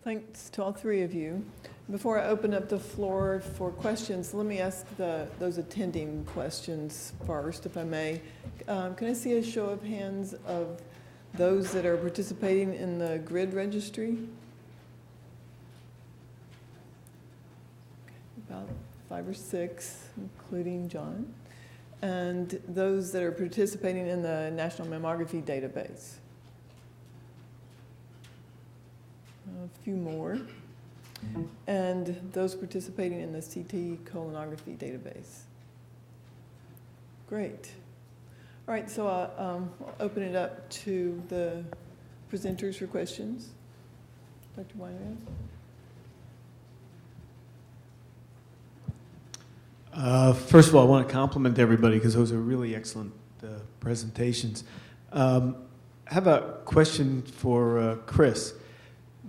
Thanks to all three of you. Before I open up the floor for questions, let me ask those attending questions first, if I may. Can I see a show of hands of those that are participating in the grid registry? About 5 or 6, including John. And those that are participating in the National Mammography Database? A few more. And those participating in the CT colonography database. Great. All right, so I'll open it up to the presenters for questions. Dr. Weinman? First of all, I want to compliment everybody because those are really excellent presentations. I have a question for Chris.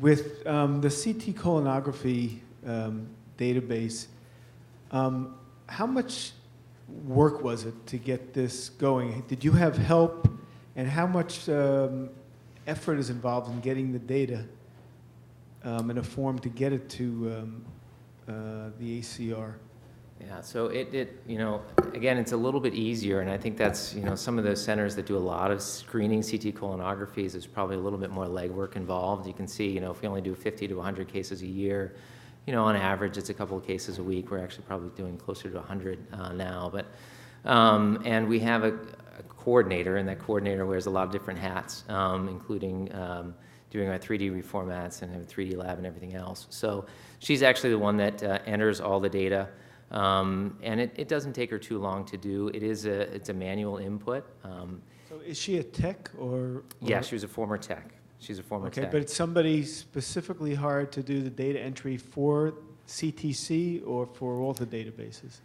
With the CT colonography database, how much work was it to get this going? Did you have help, and how much effort is involved in getting the data in a form to get it to the ACR? Yeah, so again, it's a little bit easier, and I think that's, some of those centers that do a lot of screening CT colonographies, there's probably a little bit more legwork involved. You can see, if we only do 50 to 100 cases a year, on average, it's a couple of cases a week. We're actually probably doing closer to 100 now, but, and we have a coordinator, and that coordinator wears a lot of different hats, including doing our 3D reformats and have a 3D lab and everything else. So she's actually the one that enters all the data. And it doesn't take her too long to do. It's a manual input. So is she a tech or? Yeah, she was a former tech. She's a former tech. Okay, but it's somebody specifically hired to do the data entry for CTC or for all the databases?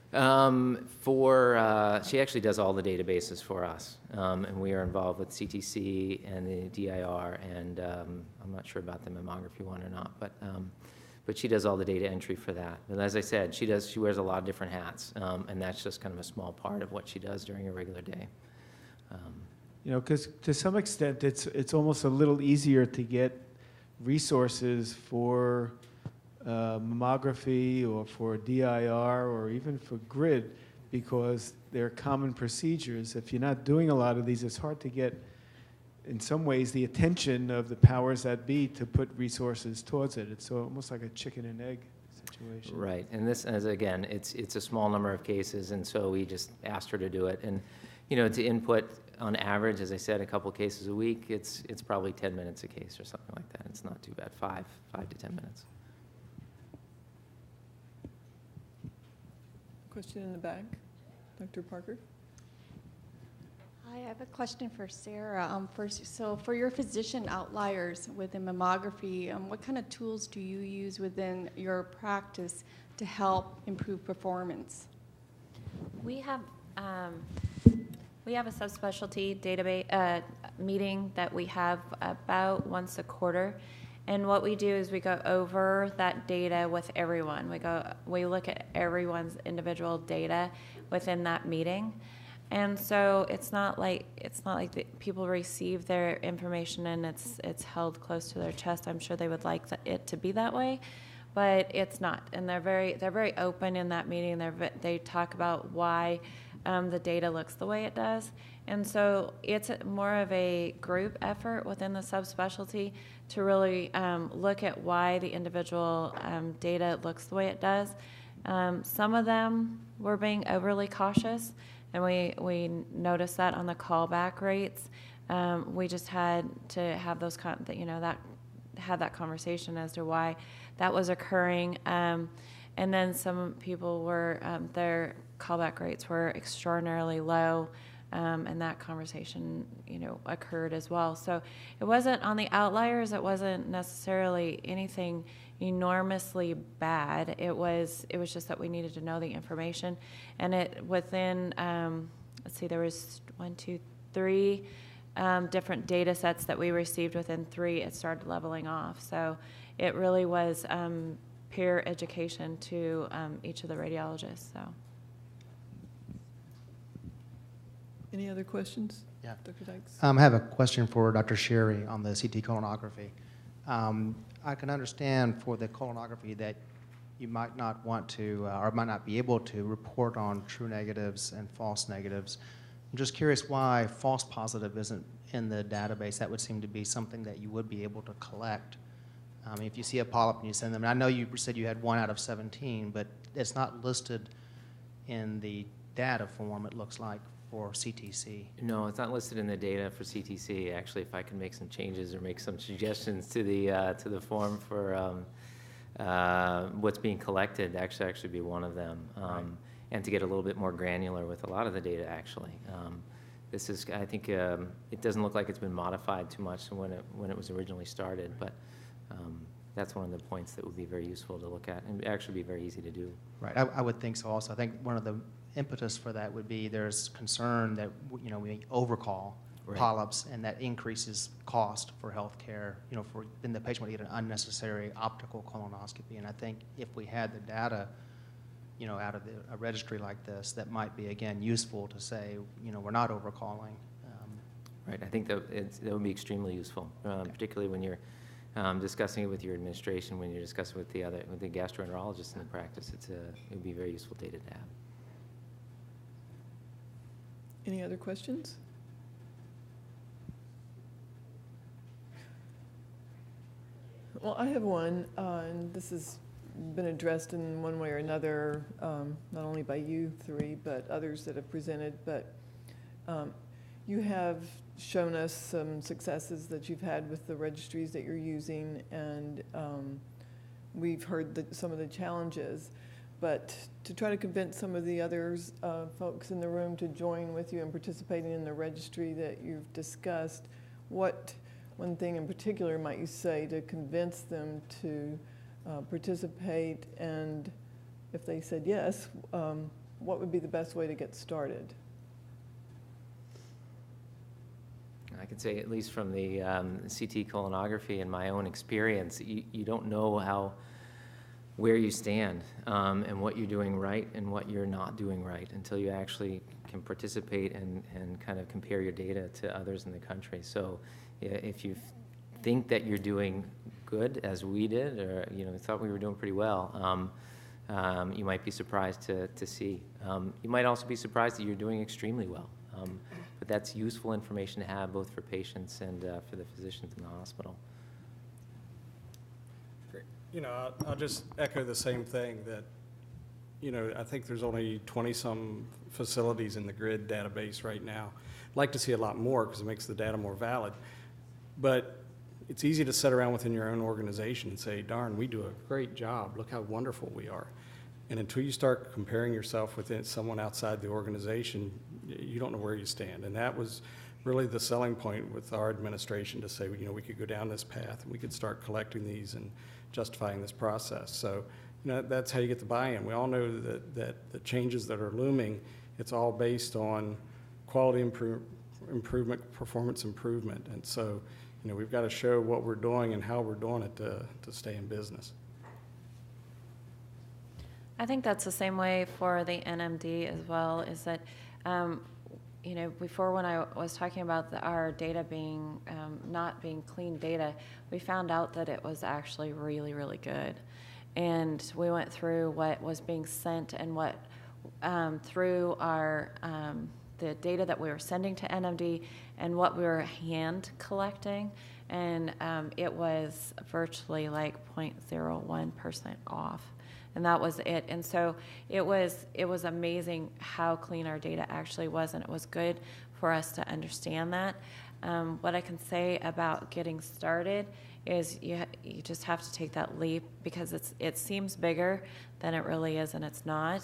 She actually does all the databases for us, and we are involved with CTC and the DIR, and I'm not sure about the mammography one or not, but she does all the data entry for that. And as I said, she wears a lot of different hats, and that's just kind of a small part of what she does during a regular day. Because to some extent, it's almost a little easier to get resources for mammography or for DIR or even for grid, because they're common procedures. If you're not doing a lot of these, it's hard to get, in some ways, the attention of the powers that be to put resources towards it. It's almost like a chicken and egg situation. Right, and this, again, it's a small number of cases, and so we just asked her to do it. And to input on average, as I said, a couple cases a week, it's probably 10 minutes a case or something like that. It's not too bad, 5 to 10 minutes. Question in the back, Dr. Parker. Hi, I have a question for Sarah. So for your physician outliers within mammography, what kind of tools do you use within your practice to help improve performance? We have a subspecialty database meeting that we have about once a quarter. And what we do is we go over that data with everyone. We look at everyone's individual data within that meeting. And so it's not like people receive their information and it's held close to their chest. I'm sure they would like it to be that way, but it's not. And they're very open in that meeting. They talk about why the data looks the way it does. And so it's more of a group effort within the subspecialty to really look at why the individual data looks the way it does. Some of them were being overly cautious, and we noticed that on the callback rates. We just had to have have that conversation as to why that was occurring. And then some people were their callback rates were extraordinarily low. And that conversation, occurred as well. So it wasn't on the outliers. It wasn't necessarily anything enormously bad. It was just that we needed to know the information, and it within there was 3 different data sets that we received. Within 3, it started leveling off. So it really was peer education to each of the radiologists. So. Any other questions? Yeah. Dr. Dykes? I have a question for Dr. Sherry on the CT colonography. I can understand for the colonography that you might not want to, or might not be able to report on true negatives and false negatives. I'm just curious why false positive isn't in the database. That would seem to be something that you would be able to collect. If you see a polyp and you send them, and I know you said you had 1 out of 17, but it's not listed in the data form, it looks like, for CTC. No, it's not listed in the data for CTC. Actually, if I can make some changes or make some suggestions to the form for what's being collected, actually be one of them. Right. And to get a little bit more granular with a lot of the data, actually. This is, I think, it doesn't look like it's been modified too much when it was originally started, but that's one of the points that would be very useful to look at and actually be very easy to do. Right, I would think so also. I think one of the impetus for that would be there's concern that, you know, we overcall Right. polyps, and that increases cost for healthcare, you know, then the patient would get an unnecessary optical colonoscopy. And I think if we had the data, you know, out of a registry like this, that might be, again, useful to say, you know, we're not overcalling. Right, I think that would be extremely useful, particularly when you're discussing it with your administration, when you're discussing with the gastroenterologist in the practice. It would be very useful data to have. Any other questions? Well, I have one, and this has been addressed in one way or another, not only by you three, but others that have presented. But you have shown us some successes that you've had with the registries that you're using, and we've heard some of the challenges. But to try to convince some of the others, folks in the room, to join with you in participating in the registry that you've discussed, what one thing in particular might you say to convince them to participate? And if they said yes, what would be the best way to get started? I can say, at least from the CT colonography and my own experience, you don't know where you stand and what you're doing right and what you're not doing right until you actually can participate and kind of compare your data to others in the country. So if you think that you're doing good, as we did, or thought we were doing pretty well, you might be surprised to see. You might also be surprised that you're doing extremely well. But that's useful information to have both for patients and for the physicians in the hospital. Great. I'll just echo the same thing that, I think there's only 20-some facilities in the GRID database right now. I'd like to see a lot more because it makes the data more valid. But it's easy to sit around within your own organization and say, darn, we do a great job. Look how wonderful we are. And until you start comparing yourself with someone outside the organization, you don't know where you stand. And that was really the selling point with our administration, to say, we could go down this path and we could start collecting these and justifying this process. So, that's how you get the buy-in. We all know that the changes that are looming, it's all based on quality improvement, performance improvement. And so, we've got to show what we're doing and how we're doing it to stay in business. I think that's the same way for the NMD as well, is that, before when I was talking about our data being, not being clean data, we found out that it was actually really, really good. And we went through what was being sent and what, through our, the data that we were sending to NMD and what we were hand collecting, and it was virtually like 0.01% off. And that was it. And so it was amazing how clean our data actually was, and it was good for us to understand that. What I can say about getting started is you just have to take that leap, because it seems bigger than it really is, and it's not.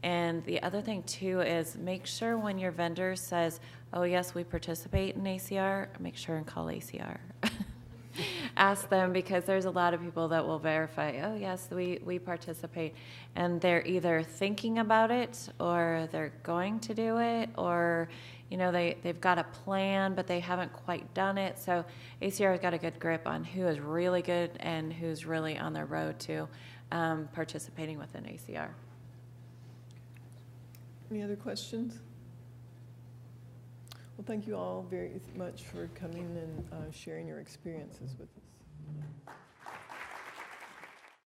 And the other thing too is make sure when your vendor says, oh yes, we participate in ACR, make sure and call ACR. Ask them, because there's a lot of people that will verify, oh yes, we participate, and they're either thinking about it or they're going to do it, or they've got a plan but they haven't quite done it. So ACR has got a good grip on who is really good and who's really on their road to participating within ACR. Any other questions? Well, thank you all very much for coming and sharing your experiences with us.